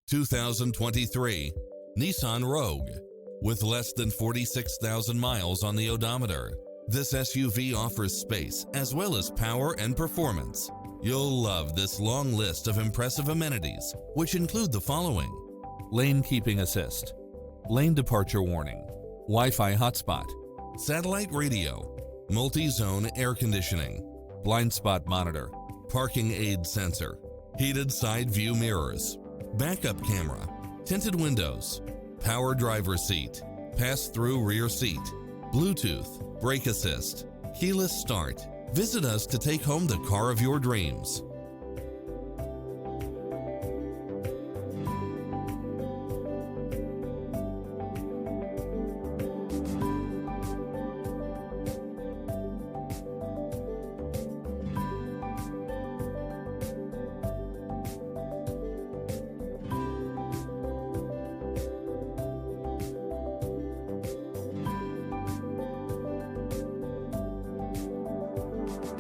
2023 Nissan Rogue. With less than 46,000 miles on the odometer, this SUV offers space as well as power and performance. You'll love this long list of impressive amenities, which include the following: lane keeping assist, lane departure warning, Wi-Fi hotspot, satellite radio, multi-zone air conditioning, blind spot monitor, parking aid sensor, heated side view mirrors, backup camera, tinted windows, power driver seat, pass-through rear seat, Bluetooth, brake assist, keyless start. Visit us to take home the car of your dreams.